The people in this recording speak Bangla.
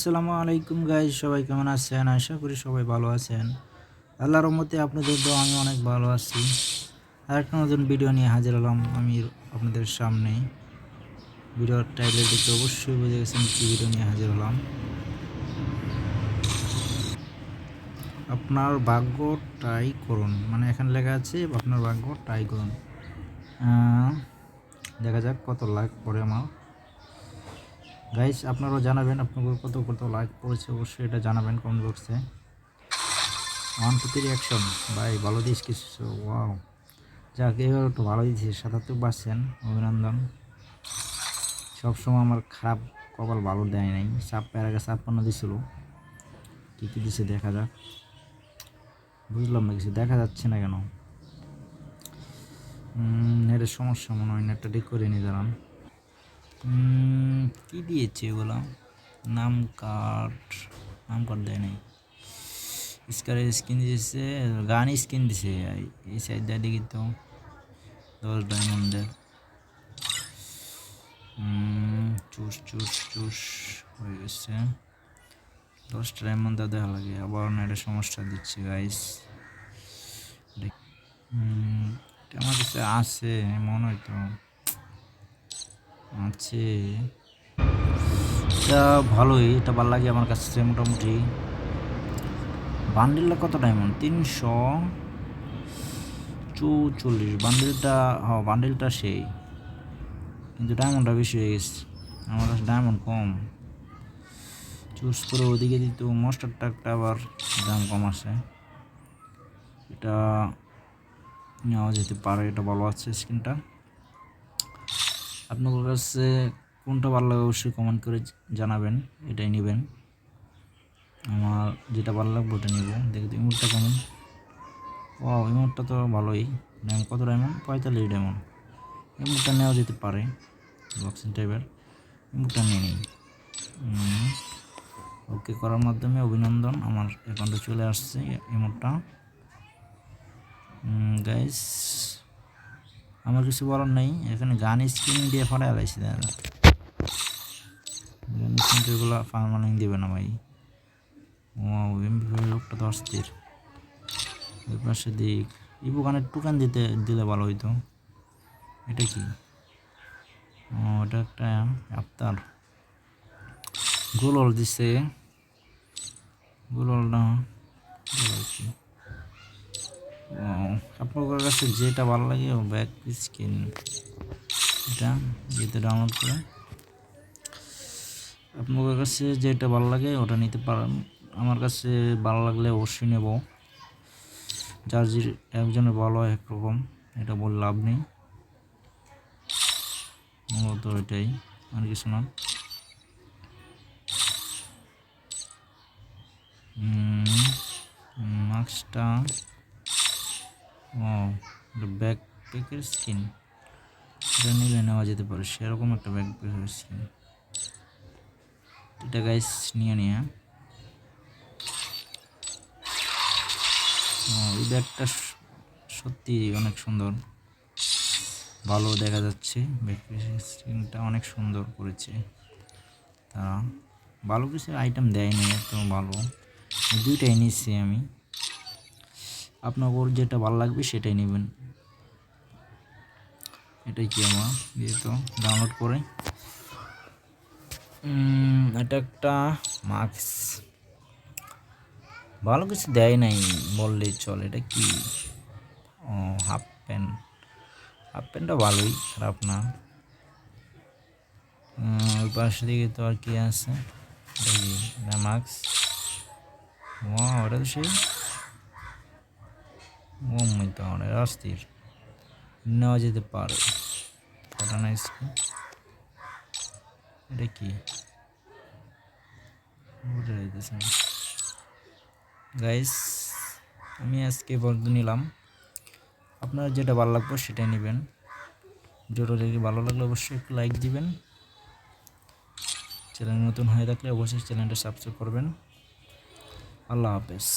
আসসালামু আলাইকুম গাইজ, সবাই কেমন আছেন? আশা করি সবাই ভালো আছেন। আল্লাহর রহমতে আপনাদের দোয়া আমি অনেক ভালো আছি। আর একটা নতুন ভিডিও নিয়ে হাজির হলাম আমি আপনাদের সামনে। ভিডিওর টাইটেল দেখে অবশ্যই বুঝে গেছেন কি ভিডিও নিয়ে হাজির হলাম। আপনার ভাগ্য ট্রাই করুন, মানে এখানে লেখা আছে আপনার ভাগ্য ট্রাই করুন। দেখা যাক কত লাইক পড়ে আমার। গাইজ আপনারাও জানাবেন আপনাদের কত লাইক পড়েছে, অবশ্যই এটা জানাবেন কমেন্ট বক্সে। 1 2 3 অ্যাকশন। ভাই ভালো দিস কিছু, ওয়াও। যাক, এবার একটু ভালো দিয়েছে, 77%। অভিনন্দন। সবসময় আমার খারাপ কপাল ভালো দেয় নাই। এর আগে 56 দিছিল। কী কী দিছে দেখা যাক। বুঝলাম না কিছু, দেখা যাচ্ছে না কেন। নেটের সমস্যা মনে হয়, নেটটা ঠিক করে নিয়ে দাঁড়ান। কী দিয়েছে এগুলো? নাম কার্ড দেয় নাই। স্কারের স্কিন দিয়েছে, গান স্কিন দিছে। এই সাইড দিয়ে দেখি তো 10 ডায়মন্ডের। চুষ হয়ে গেছে। 10 ডায়মন্ড দেখা লাগে, আবার নেটের সমস্যা দিচ্ছে গাইস। আমার কাছে আছে মনে হয়, তো আছে। এটা ভালোই, এটা ভালো লাগে আমার কাছে মোটামুটি। বান্ডিলটা কত ডায়মন্ড? 344 বান্ডিলটা। বান্ডিলটা সেই, কিন্তু ডায়মন্ডটা বেশি হয়ে গেছে। আমার কাছে ডায়মন্ড কম। চুজ করে ওদিকে দিত। মোস্টার টাকটা আবার দাম কম আছে, এটা নেওয়া যেতে পারে। এটা ভালো আছে স্কিনটা। আপনাদের কাছে কোনটা ভালো লাগে অবশ্যই কমেন্ট করে জানাবেন, এটাই নেবেন। আমার যেটা ভালো লাগবে ওটা নেব। দেখতে ইমোটটা কেমন। ও, ইমোটটা তো ভালোই। ডায়মন্ড কত? Diamond 45 diamond. ইমোটটা নেওয়া যেতে পারে, বক্সিং টাইপের। ইমোটটা নিয়ে নিই। ওকে করার মাধ্যমে অভিনন্দন, আমার অ্যাকাউন্টে চলে আসছে ইমোটটা। গাইস আমার কিছু বলার নেই, এখানে গান স্কিন দিয়ে ফাটাই লাইছি। দাদা গান স্কিনগুলো পারমানেন্ট দিবে না ভাই। ও এমবি লোকটা তো অস্থির। ওই পাশে দিক ইবু গানের টুকান দিলে ভালো হইতো। এটা কি? ও, এটা একটা আফতার। গোলল দিছে। গোলল না, আপনার কাছে যেটা ভালো লাগে ও ব্যাক স্কিন, এটা যেটা ডাউনলোড করে আপনার কাছে যেটা ভালো লাগে ওটা নিতে পারেন। আমার কাছে ভালো লাগলে অবশ্যই নেব। যার যে একজনের ভালো হয় একরকম, এটা বলে লাভ নেই। মূলত এটাই, আর কিছু না। মাস্কটা, ও ব্যাকপ্যাকের স্কিন, এটা নিলে নেওয়া যেতে পারে। সেরকম একটা ব্যাকপ্যাকের স্কিন, এটা গাইস নিয়ে এই ব্যাগটা সত্যি অনেক সুন্দর, ভালো দেখা যাচ্ছে। ব্যাকপ্যাকের স্কিনটা অনেক সুন্দর করেছে তারা। ভালো কিছু আইটেম দেয়নি, একদম ভালো। দুইটাই নিচ্ছি আমি। আপনার যেটা ভালো লাগবে সেটাই নেবেন। এটাই কি আমার দিয়ে তো ডাউনলোড করে। এটা একটা মাস্ক, ভালো কিছু দেয় নাই বললেই চলে। এটা কি? ও, হাফ প্যান্টটা ভালোই, খারাপ না। ওই পাশ দিকে তো আর কি আছে? মাস্ক, ওটা তো সেই তো অনেক অস্থির, নেওয়া যেতে পারে। এটা কি? গাইস আমি আজকে বর্দ নিলাম, আপনার যেটা ভালো লাগবে সেটাই নেবেন। ভিডিওটা দেখে ভালো লাগলে অবশ্যই একটু লাইক দিবেন। চ্যানেল নতুন হয়ে থাকলে অবশ্যই চ্যানেলটা সাবস্ক্রাইব করবেন। আল্লাহ হাফেজ।